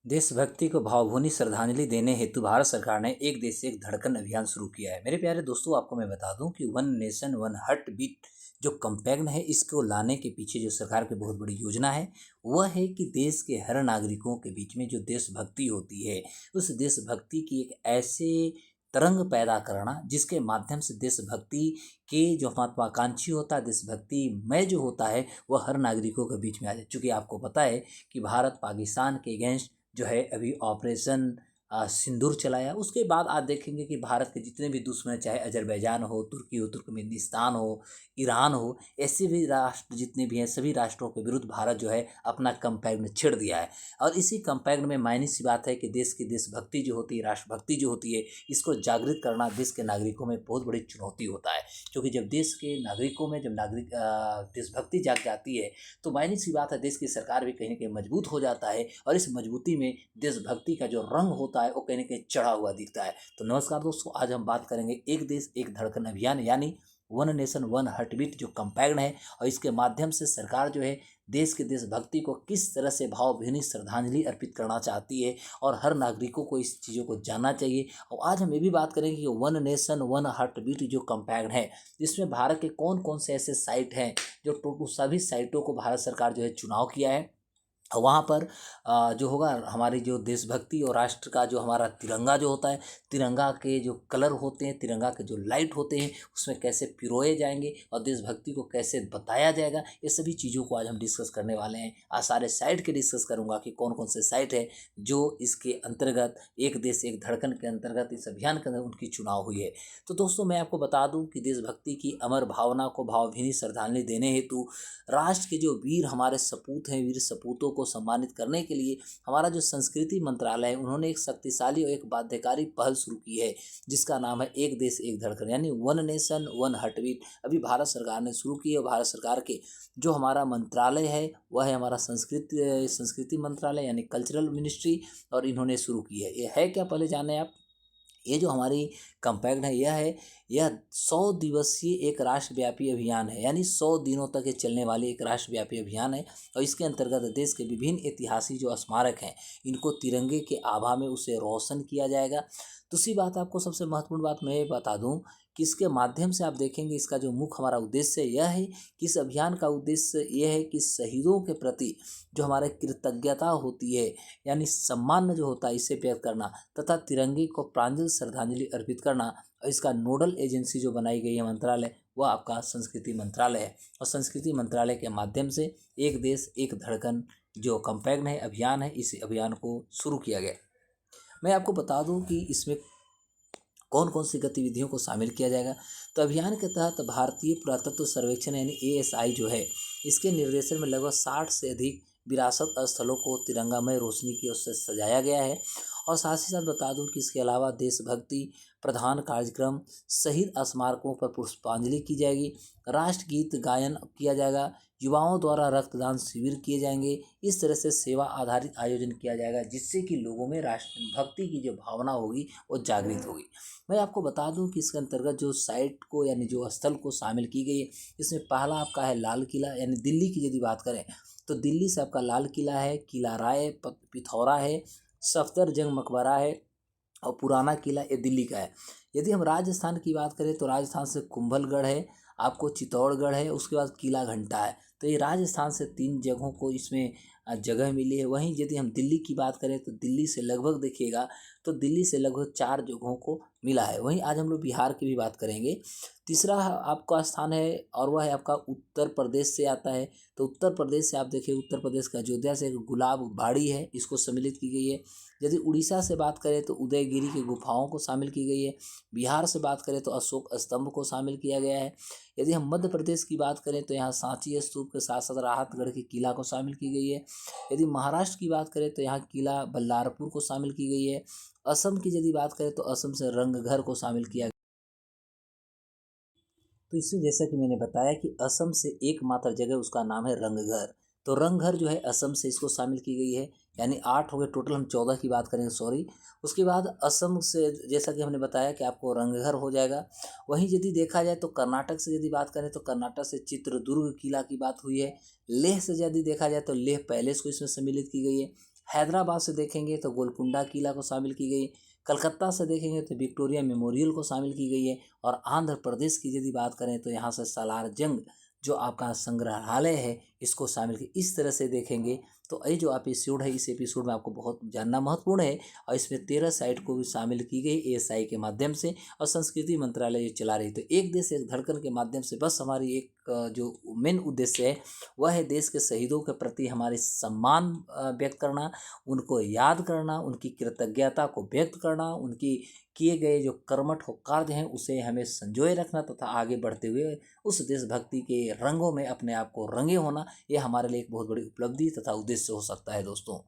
देशभक्ति को भावभीनी श्रद्धांजलि देने हेतु भारत सरकार ने एक देश एक धड़कन अभियान शुरू किया है। मेरे प्यारे दोस्तों, आपको मैं बता दूं कि one nation one heart beat जो कैंपेन है, इसको लाने के पीछे जो सरकार की बहुत बड़ी योजना है वह है कि देश के हर नागरिकों के बीच में जो देशभक्ति होती है, उस देशभक्ति की एक ऐसे तरंग पैदा करना जिसके माध्यम से देशभक्ति के जो महत्वाकांक्षी होता है, देशभक्ति में जो होता है, वह हर नागरिकों के बीच में आ जाए। चूँकि आपको पता है कि भारत पाकिस्तान के अगेंस्ट जो है अभी ऑपरेशन सिंदूर चलाया। उसके बाद आप देखेंगे कि भारत के जितने भी दुश्मन, चाहे अजरबैजान हो, तुर्की हो, तुर्कमेनिस्तान हो, ईरान हो, ऐसे भी राष्ट्र जितने भी हैं, सभी राष्ट्रों के विरुद्ध भारत जो है अपना कैंपेन छेड़ दिया है। और इसी कैंपेन में मायने सी बात है कि देश की देशभक्ति जो होती है, राष्ट्रभक्ति जो होती है, इसको जागृत करना देश के नागरिकों में बहुत बड़ी चुनौती होता है। क्योंकि जब देश के नागरिकों में जब देशभक्ति जाग जाती है तो मायने सी बात है देश की सरकार भी कहीं ना कहीं मजबूत हो जाता है, और इस मजबूती में देशभक्ति का जो रंग होता है वो कहीं ना कहीं चढ़ा हुआ दिखता है। तो नमस्कार दोस्तों, आज हम बात करेंगे एक देश एक धड़कन अभियान यानी वन नेशन वन हार्टबीट जो कैंपेन है, और इसके माध्यम से सरकार जो है देश के देशभक्ति को किस तरह से भावभीनी श्रद्धांजलि अर्पित करना चाहती है, और हर नागरिकों को इस चीज़ों को जानना चाहिए। और आज हम ये भी बात करेंगे कि वन नेशन वन हार्टबीट जो कैंपेन है, इसमें भारत के कौन कौन से ऐसे साइट हैं जो टोटल सभी साइटों को भारत सरकार जो है चुनाव किया है। और वहाँ पर जो होगा हमारी जो देशभक्ति और राष्ट्र का जो हमारा तिरंगा जो होता है, तिरंगा के जो कलर होते हैं, तिरंगा के जो लाइट होते हैं, उसमें कैसे पिरोए जाएंगे और देशभक्ति को कैसे बताया जाएगा, ये सभी चीज़ों को आज हम डिस्कस करने वाले हैं। आज सारे साइट के डिस्कस करूँगा कि कौन कौन से साइट है जो इसके अंतर्गत एक देश एक धड़कन के अंतर्गत इस अभियान के अंदर उनकी चुनाव हुई है। तो दोस्तों, मैं आपको बता दूँ कि देशभक्ति की अमर भावना को भावभीनी श्रद्धांजलि देने हेतु राष्ट्र के जो वीर हमारे सपूत हैं, वीर सपूतों को सम्मानित करने के लिए हमारा जो संस्कृति मंत्रालय है, उन्होंने एक शक्तिशाली और एक बाध्यकारी पहल शुरू की है जिसका नाम है एक देश एक धड़कन यानी वन नेशन वन हार्टबीट। अभी भारत सरकार ने शुरू की है। भारत सरकार के जो हमारा मंत्रालय है वह है हमारा संस्कृति मंत्रालय यानी कल्चरल मिनिस्ट्री, और इन्होंने शुरू की है। ये है क्या, पहले जाने आप। ये जो हमारी कैंपेन है यह 100 दिवसीय एक राष्ट्रव्यापी अभियान है, यानी 100 दिनों तक ये चलने वाली एक राष्ट्रव्यापी अभियान है। और इसके अंतर्गत देश के विभिन्न ऐतिहासिक जो स्मारक हैं, इनको तिरंगे के आभा में उसे रोशन किया जाएगा। दूसरी बात, आपको सबसे महत्वपूर्ण बात मैं ये बता दूं कि इसके माध्यम से आप देखेंगे इसका जो मुख्य हमारा उद्देश्य यह है कि इस अभियान का उद्देश्य यह है कि शहीदों के प्रति जो हमारे कृतज्ञता होती है, यानी सम्मान जो होता है, इसे व्यक्त करना तथा तिरंगे को प्रांजल श्रद्धांजलि अर्पित करना। और इसका नोडल एजेंसी जो बनाई गई है मंत्रालय, वह आपका संस्कृति मंत्रालय है। और संस्कृति मंत्रालय के माध्यम से एक देश एक धड़कन जो कैंपेन है, अभियान है, इस अभियान को शुरू किया गया। मैं आपको बता दूं कि इसमें कौन कौन सी गतिविधियों को शामिल किया जाएगा। तो अभियान के तहत भारतीय पुरातत्व सर्वेक्षण यानी ASI जो है, इसके निर्देशन में लगभग 60 से अधिक विरासत स्थलों को तिरंगामय रोशनी की ओर से सजाया गया है। और साथ ही साथ बता दूं कि इसके अलावा देशभक्ति प्रधान कार्यक्रम, शहीद स्मारकों पर पुष्पांजलि की जाएगी, राष्ट्रगीत गायन किया जाएगा, युवाओं द्वारा रक्तदान शिविर किए जाएंगे। इस तरह से सेवा आधारित आयोजन किया जाएगा जिससे कि लोगों में राष्ट्रभक्ति की जो भावना होगी वो जागृत होगी। मैं आपको बता दूं कि इसके अंतर्गत जो साइट को यानी जो स्थल को शामिल की गई है, इसमें पहला आपका है लाल किला, यानी दिल्ली की यदि बात करें तो दिल्ली से आपका लाल किला है, किला राय पिथौरा है, सफदरजंग मकबरा है, और पुराना किला ये दिल्ली का है। यदि हम राजस्थान की बात करें तो राजस्थान से कुंभलगढ़ है, आपको चित्तौड़गढ़ है, उसके बाद किला घंटा है। तो ये राजस्थान से 3 जगहों को इसमें जगह मिली है। वहीं यदि हम दिल्ली की बात करें तो दिल्ली से लगभग देखिएगा तो दिल्ली से लगभग 4 जगहों को मिला है। वहीं आज हम लोग बिहार की भी बात करेंगे। तीसरा आपका स्थान है और वह है आपका उत्तर प्रदेश से आता है। तो उत्तर प्रदेश से आप देखिए, उत्तर प्रदेश का अयोध्या से एक गुलाब बाड़ी है, इसको सम्मिलित की गई है। यदि उड़ीसा से बात करें तो उदयगिरी की गुफाओं को शामिल की गई है। बिहार से बात करें तो अशोक स्तंभ को शामिल किया गया है। यदि हम मध्य प्रदेश की बात करें तो यहाँ सांची स्तूप के साथ साथ राहतगढ़ के किला को शामिल की गई है। यदि महाराष्ट्र की बात करें तो यहाँ किला बल्लारपुर को शामिल की गई है। असम की यदि बात करें तो असम से रंगघर को शामिल किया। तो इसमें जैसा कि मैंने बताया कि असम से एकमात्र जगह उसका नाम है रंगघर। तो रंगघर जो है असम से इसको शामिल की गई है, यानी 8 हो गए टोटल। हम 14 की बात करेंगे, सॉरी। उसके बाद असम से जैसा कि हमने बताया कि आपको रंगघर हो जाएगा। वहीं यदि देखा जाए तो कर्नाटक से यदि बात करें तो कर्नाटक से चित्रदुर्ग किला की बात हुई है। लेह से यदि देखा जाए तो लेह पैलेस को इसमें सम्मिलित की गई है। हैदराबाद से देखेंगे तो गोलकुंडा किला को शामिल की गई, कलकत्ता से देखेंगे तो विक्टोरिया मेमोरियल को शामिल की गई है, और आंध्र प्रदेश की यदि बात करें तो यहाँ से सालार जंग जो आपका संग्रहालय है इसको शामिल की। इस तरह से देखेंगे तो ये जो एपिसोड है, इस एपिसोड में आपको बहुत जानना महत्वपूर्ण है, और इसमें 13 साइट को भी शामिल की गई ASI के माध्यम से, और संस्कृति मंत्रालय ये चला रही। तो एक देश एक धड़कन के माध्यम से बस हमारी एक जो मेन उद्देश्य है वह है देश के शहीदों के प्रति हमारे सम्मान व्यक्त करना, उनको याद करना, उनकी कृतज्ञता को व्यक्त करना, उनकी किए गए जो कर्मठ कार्य हैं उसे हमें संजोए रखना, तथा आगे बढ़ते हुए उस देशभक्ति के रंगों में अपने आप को रंगे होना, ये हमारे लिए एक बहुत बड़ी उपलब्धि तथा उद्देश्य हो सकता है दोस्तों।